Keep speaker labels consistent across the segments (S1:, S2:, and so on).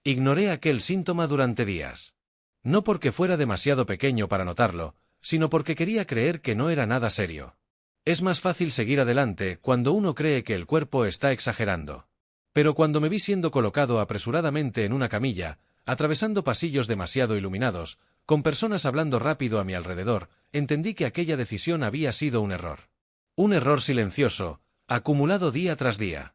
S1: Ignoré aquel síntoma durante días. No porque fuera demasiado pequeño para notarlo, sino porque quería creer que no era nada serio. Es más fácil seguir adelante cuando uno cree que el cuerpo está exagerando. Pero cuando me vi siendo colocado apresuradamente en una camilla, atravesando pasillos demasiado iluminados, con personas hablando rápido a mi alrededor, entendí que aquella decisión había sido un error. Un error silencioso, acumulado día tras día.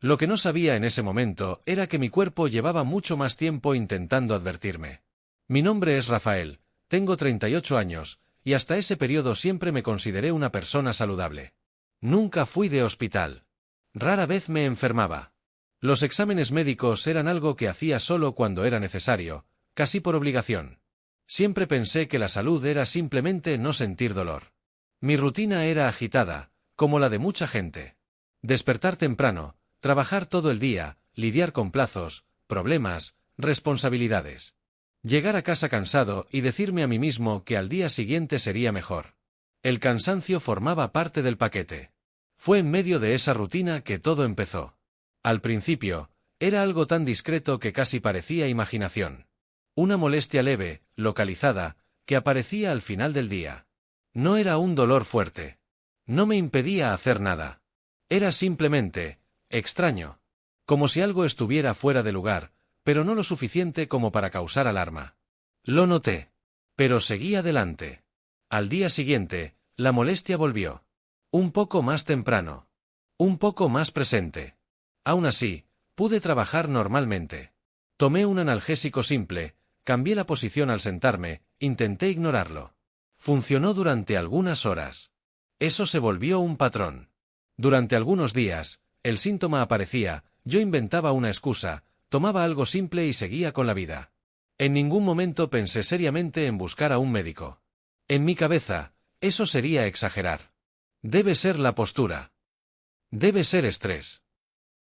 S1: Lo que no sabía en ese momento era que mi cuerpo llevaba mucho más tiempo intentando advertirme. Mi nombre es Rafael, tengo 38 años, y hasta ese periodo siempre me consideré una persona saludable. Nunca fui de hospital. Rara vez me enfermaba. Los exámenes médicos eran algo que hacía solo cuando era necesario, casi por obligación. Siempre pensé que la salud era simplemente no sentir dolor. Mi rutina era agitada, como la de mucha gente. Despertar temprano, trabajar todo el día, lidiar con plazos, problemas, responsabilidades. Llegar a casa cansado y decirme a mí mismo que al día siguiente sería mejor. El cansancio formaba parte del paquete. Fue en medio de esa rutina que todo empezó. Al principio, era algo tan discreto que casi parecía imaginación. Una molestia leve, localizada, que aparecía al final del día. No era un dolor fuerte. No me impedía hacer nada. Era simplemente extraño. Como si algo estuviera fuera de lugar, pero no lo suficiente como para causar alarma. Lo noté. Pero seguí adelante. Al día siguiente, la molestia volvió. Un poco más temprano. Un poco más presente. Aún así, pude trabajar normalmente. Tomé un analgésico simple, cambié la posición al sentarme, intenté ignorarlo. Funcionó durante algunas horas. Eso se volvió un patrón. Durante algunos días, el síntoma aparecía, yo inventaba una excusa, tomaba algo simple y seguía con la vida. En ningún momento pensé seriamente en buscar a un médico. En mi cabeza, eso sería exagerar. Debe ser la postura. Debe ser estrés.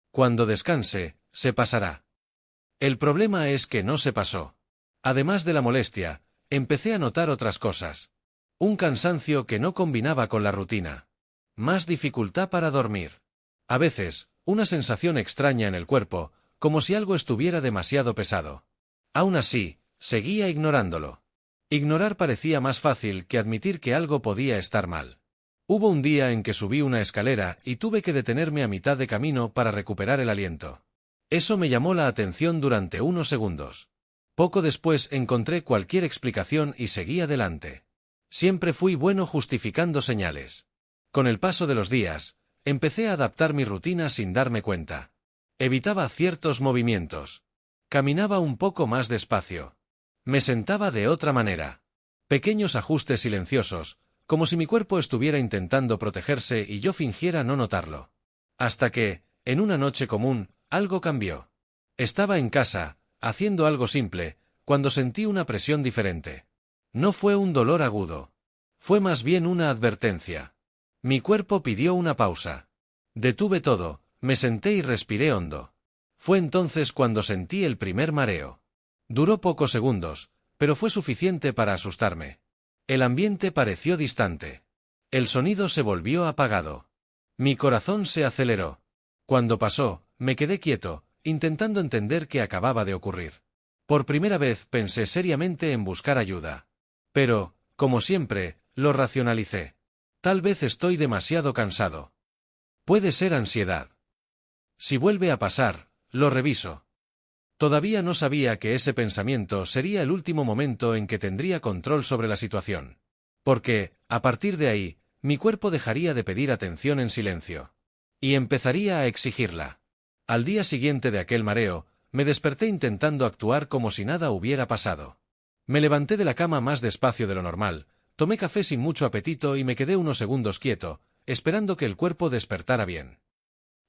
S1: Cuando descanse, se pasará. El problema es que no se pasó. Además de la molestia, empecé a notar otras cosas. Un cansancio que no combinaba con la rutina. Más dificultad para dormir. A veces, una sensación extraña en el cuerpo, como si algo estuviera demasiado pesado. Aún así, seguía ignorándolo. Ignorar parecía más fácil que admitir que algo podía estar mal. Hubo un día en que subí una escalera y tuve que detenerme a mitad de camino para recuperar el aliento. Eso me llamó la atención durante unos segundos. Poco después encontré cualquier explicación y seguí adelante. Siempre fui bueno justificando señales. Con el paso de los días, empecé a adaptar mi rutina sin darme cuenta. Evitaba ciertos movimientos. Caminaba un poco más despacio. Me sentaba de otra manera. Pequeños ajustes silenciosos, como si mi cuerpo estuviera intentando protegerse y yo fingiera no notarlo. Hasta que, en una noche común, algo cambió. Estaba en casa, haciendo algo simple, cuando sentí una presión diferente. No fue un dolor agudo. Fue más bien una advertencia. Mi cuerpo pidió una pausa. Detuve todo, me senté y respiré hondo. Fue entonces cuando sentí el primer mareo. Duró pocos segundos, pero fue suficiente para asustarme. El ambiente pareció distante. El sonido se volvió apagado. Mi corazón se aceleró. Cuando pasó, me quedé quieto, intentando entender qué acababa de ocurrir. Por primera vez pensé seriamente en buscar ayuda. Pero, como siempre, lo racionalicé. Tal vez estoy demasiado cansado. Puede ser ansiedad. Si vuelve a pasar, lo reviso. Todavía no sabía que ese pensamiento sería el último momento en que tendría control sobre la situación. Porque, a partir de ahí, mi cuerpo dejaría de pedir atención en silencio. Y empezaría a exigirla. Al día siguiente de aquel mareo, me desperté intentando actuar como si nada hubiera pasado. Me levanté de la cama más despacio de lo normal, tomé café sin mucho apetito y me quedé unos segundos quieto, esperando que el cuerpo despertara bien.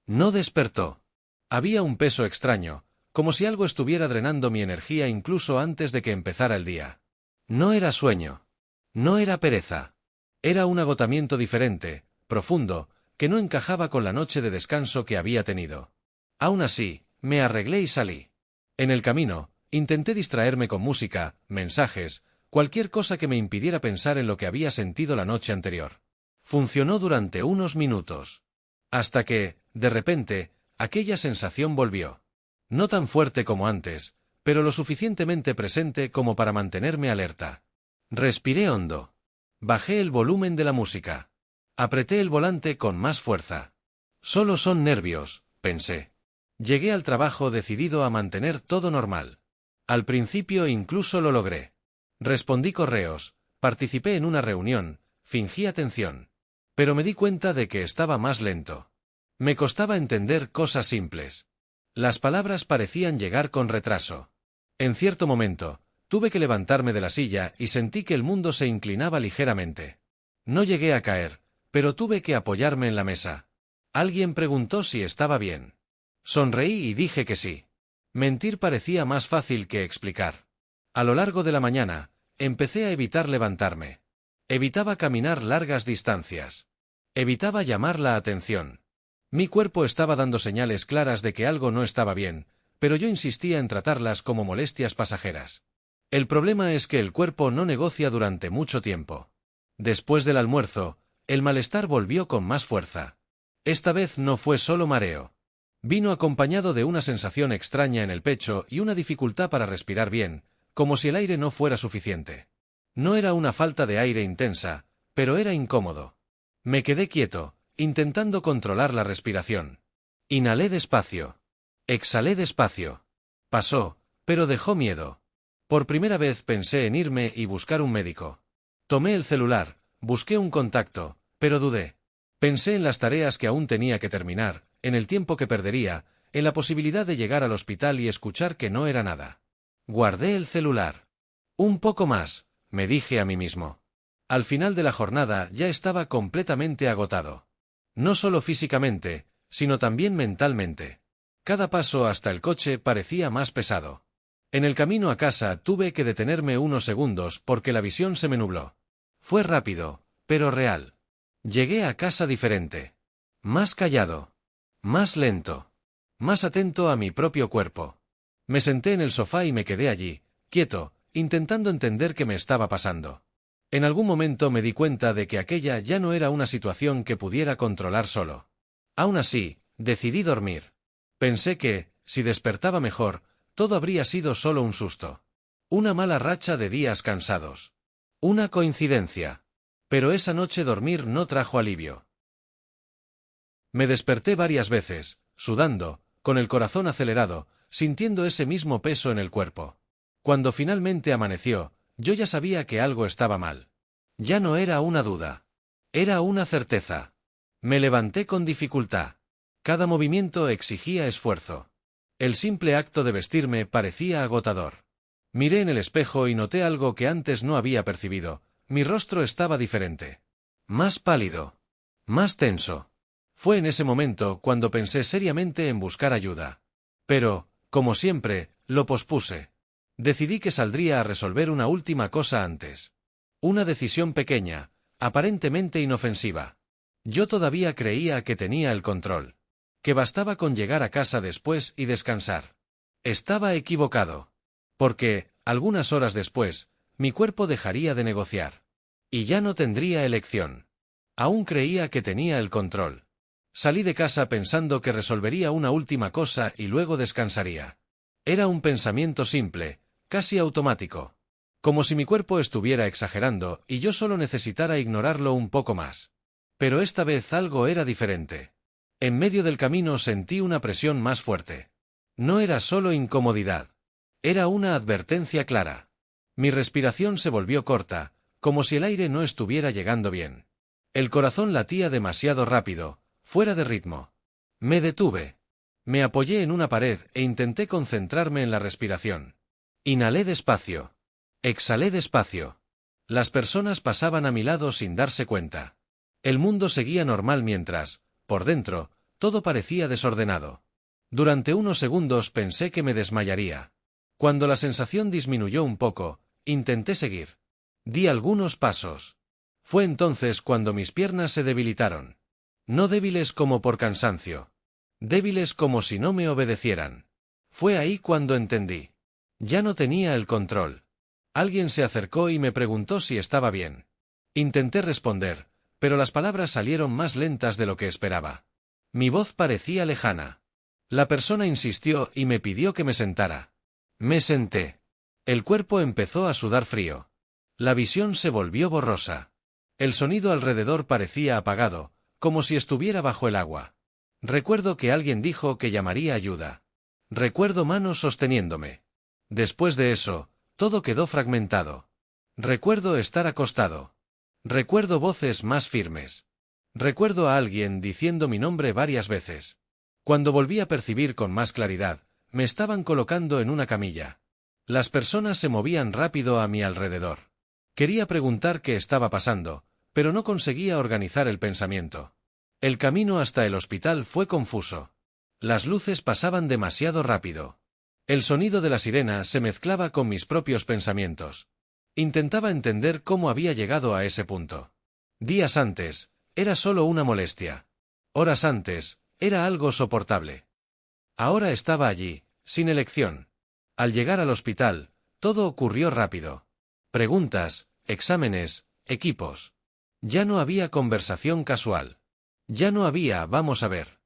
S1: No despertó. Había un peso extraño, como si algo estuviera drenando mi energía incluso antes de que empezara el día. No era sueño. No era pereza. Era un agotamiento diferente, profundo, que no encajaba con la noche de descanso que había tenido. Aún así, me arreglé y salí. En el camino, intenté distraerme con música, mensajes, cualquier cosa que me impidiera pensar en lo que había sentido la noche anterior. Funcionó durante unos minutos. Hasta que, de repente, aquella sensación volvió. No tan fuerte como antes, pero lo suficientemente presente como para mantenerme alerta. Respiré hondo. Bajé el volumen de la música. Apreté el volante con más fuerza. Solo son nervios, pensé. Llegué al trabajo decidido a mantener todo normal. Al principio incluso lo logré. Respondí correos, participé en una reunión, fingí atención. Pero me di cuenta de que estaba más lento. Me costaba entender cosas simples. Las palabras parecían llegar con retraso. En cierto momento, tuve que levantarme de la silla y sentí que el mundo se inclinaba ligeramente. No llegué a caer, pero tuve que apoyarme en la mesa. Alguien preguntó si estaba bien. Sonreí y dije que sí. Mentir parecía más fácil que explicar. A lo largo de la mañana, empecé a evitar levantarme. Evitaba caminar largas distancias. Evitaba llamar la atención. Mi cuerpo estaba dando señales claras de que algo no estaba bien, pero yo insistía en tratarlas como molestias pasajeras. El problema es que el cuerpo no negocia durante mucho tiempo. Después del almuerzo, el malestar volvió con más fuerza. Esta vez no fue solo mareo. Vino acompañado de una sensación extraña en el pecho y una dificultad para respirar bien, como si el aire no fuera suficiente. No era una falta de aire intensa, pero era incómodo. Me quedé quieto, intentando controlar la respiración. Inhalé despacio. Exhalé despacio. Pasó, pero dejó miedo. Por primera vez pensé en irme y buscar un médico. Tomé el celular, busqué un contacto, pero dudé. Pensé en las tareas que aún tenía que terminar, en el tiempo que perdería, en la posibilidad de llegar al hospital y escuchar que no era nada. Guardé el celular. Un poco más, me dije a mí mismo. Al final de la jornada ya estaba completamente agotado. No solo físicamente, sino también mentalmente. Cada paso hasta el coche parecía más pesado. En el camino a casa tuve que detenerme unos segundos porque la visión se me nubló. Fue rápido, pero real. Llegué a casa diferente. Más callado. Más lento. Más atento a mi propio cuerpo. Me senté en el sofá y me quedé allí, quieto, intentando entender qué me estaba pasando. En algún momento me di cuenta de que aquella ya no era una situación que pudiera controlar solo. Aún así, decidí dormir. Pensé que, si despertaba mejor, todo habría sido solo un susto. Una mala racha de días cansados. Una coincidencia. Pero esa noche dormir no trajo alivio. Me desperté varias veces, sudando, con el corazón acelerado, sintiendo ese mismo peso en el cuerpo. Cuando finalmente amaneció, yo ya sabía que algo estaba mal. Ya no era una duda. Era una certeza. Me levanté con dificultad. Cada movimiento exigía esfuerzo. El simple acto de vestirme parecía agotador. Miré en el espejo y noté algo que antes no había percibido. Mi rostro estaba diferente. Más pálido. Más tenso. Fue en ese momento cuando pensé seriamente en buscar ayuda. Pero, como siempre, lo pospuse. Decidí que saldría a resolver una última cosa antes. Una decisión pequeña, aparentemente inofensiva. Yo todavía creía que tenía el control. Que bastaba con llegar a casa después y descansar. Estaba equivocado. Porque, algunas horas después, mi cuerpo dejaría de negociar. Y ya no tendría elección. Aún creía que tenía el control. Salí de casa pensando que resolvería una última cosa y luego descansaría. Era un pensamiento simple, casi automático. Como si mi cuerpo estuviera exagerando y yo solo necesitara ignorarlo un poco más. Pero esta vez algo era diferente. En medio del camino sentí una presión más fuerte. No era solo incomodidad. Era una advertencia clara. Mi respiración se volvió corta, como si el aire no estuviera llegando bien. El corazón latía demasiado rápido, fuera de ritmo. Me detuve. Me apoyé en una pared e intenté concentrarme en la respiración. Inhalé despacio. Exhalé despacio. Las personas pasaban a mi lado sin darse cuenta. El mundo seguía normal mientras, por dentro, todo parecía desordenado. Durante unos segundos pensé que me desmayaría. Cuando la sensación disminuyó un poco, intenté seguir. Di algunos pasos. Fue entonces cuando mis piernas se debilitaron. No débiles como por cansancio. Débiles como si no me obedecieran. Fue ahí cuando entendí. Ya no tenía el control. Alguien se acercó y me preguntó si estaba bien. Intenté responder, pero las palabras salieron más lentas de lo que esperaba. Mi voz parecía lejana. La persona insistió y me pidió que me sentara. Me senté. El cuerpo empezó a sudar frío. La visión se volvió borrosa. El sonido alrededor parecía apagado, como si estuviera bajo el agua. Recuerdo que alguien dijo que llamaría ayuda. Recuerdo manos sosteniéndome. Después de eso, todo quedó fragmentado. Recuerdo estar acostado. Recuerdo voces más firmes. Recuerdo a alguien diciendo mi nombre varias veces. Cuando volví a percibir con más claridad, me estaban colocando en una camilla. Las personas se movían rápido a mi alrededor. Quería preguntar qué estaba pasando, pero no conseguía organizar el pensamiento. El camino hasta el hospital fue confuso. Las luces pasaban demasiado rápido. El sonido de la sirena se mezclaba con mis propios pensamientos. Intentaba entender cómo había llegado a ese punto. Días antes, era solo una molestia. Horas antes, era algo soportable. Ahora estaba allí, sin elección. Al llegar al hospital, todo ocurrió rápido. Preguntas, exámenes, equipos. Ya no había conversación casual. Ya no había vamos a ver.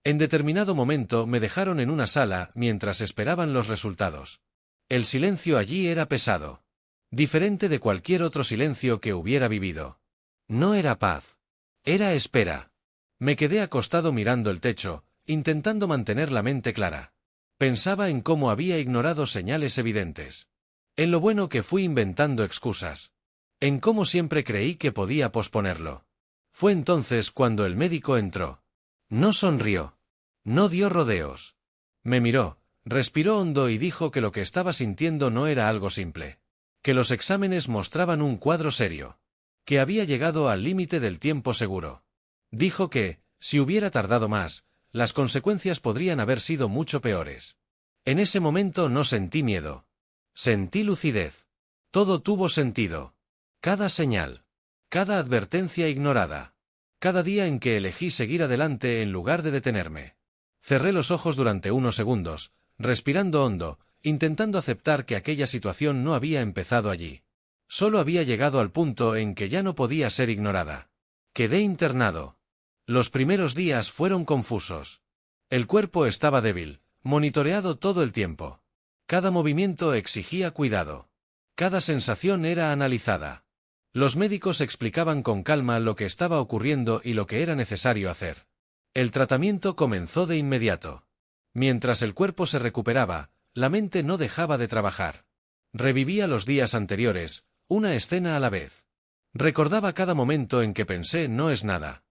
S1: En determinado momento me dejaron en una sala mientras esperaban los resultados. El silencio allí era pesado. Diferente de cualquier otro silencio que hubiera vivido. No era paz. Era espera. Me quedé acostado mirando el techo, intentando mantener la mente clara. Pensaba en cómo había ignorado señales evidentes. En lo bueno que fui inventando excusas. En cómo siempre creí que podía posponerlo. Fue entonces cuando el médico entró. No sonrió. No dio rodeos. Me miró, respiró hondo y dijo que lo que estaba sintiendo no era algo simple. Que los exámenes mostraban un cuadro serio. Que había llegado al límite del tiempo seguro. Dijo que, si hubiera tardado más, las consecuencias podrían haber sido mucho peores. En ese momento no sentí miedo. Sentí lucidez. Todo tuvo sentido. Cada señal. Cada advertencia ignorada. Cada día en que elegí seguir adelante en lugar de detenerme. Cerré los ojos durante unos segundos, respirando hondo, intentando aceptar que aquella situación no había empezado allí. Solo había llegado al punto en que ya no podía ser ignorada. Quedé internado. Los primeros días fueron confusos. El cuerpo estaba débil, monitoreado todo el tiempo. Cada movimiento exigía cuidado. Cada sensación era analizada. Los médicos explicaban con calma lo que estaba ocurriendo y lo que era necesario hacer. El tratamiento comenzó de inmediato. Mientras el cuerpo se recuperaba, la mente no dejaba de trabajar. Revivía los días anteriores, una escena a la vez. Recordaba cada momento en que pensé no es nada.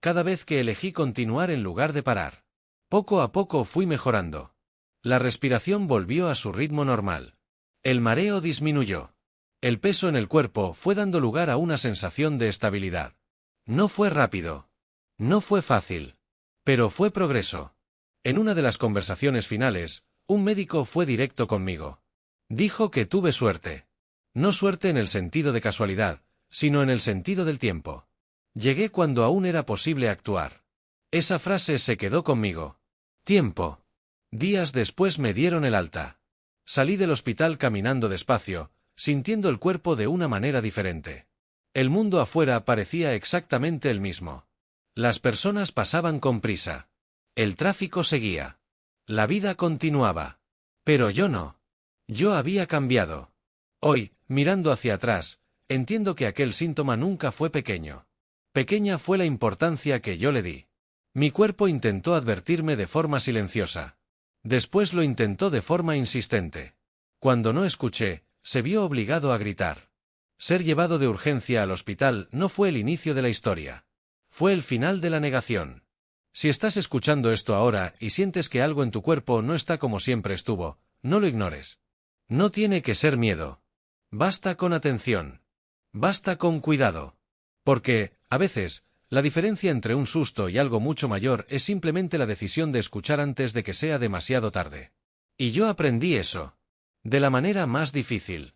S1: Cada vez que elegí continuar en lugar de parar. Poco a poco fui mejorando. La respiración volvió a su ritmo normal. El mareo disminuyó. El peso en el cuerpo fue dando lugar a una sensación de estabilidad. No fue rápido. No fue fácil. Pero fue progreso. En una de las conversaciones finales, un médico fue directo conmigo. Dijo que tuve suerte. No suerte en el sentido de casualidad, sino en el sentido del tiempo. Llegué cuando aún era posible actuar. Esa frase se quedó conmigo. Tiempo. Días después me dieron el alta. Salí del hospital caminando despacio, sintiendo el cuerpo de una manera diferente. El mundo afuera parecía exactamente el mismo. Las personas pasaban con prisa. El tráfico seguía. La vida continuaba. Pero yo no. Yo había cambiado. Hoy, mirando hacia atrás, entiendo que aquel síntoma nunca fue pequeño. Pequeña fue la importancia que yo le di. Mi cuerpo intentó advertirme de forma silenciosa. Después lo intentó de forma insistente. Cuando no escuché, se vio obligado a gritar. Ser llevado de urgencia al hospital no fue el inicio de la historia. Fue el final de la negación. Si estás escuchando esto ahora y sientes que algo en tu cuerpo no está como siempre estuvo, no lo ignores. No tiene que ser miedo. Basta con atención. Basta con cuidado. Porque, a veces, la diferencia entre un susto y algo mucho mayor es simplemente la decisión de escuchar antes de que sea demasiado tarde. Y yo aprendí eso. De la manera más difícil.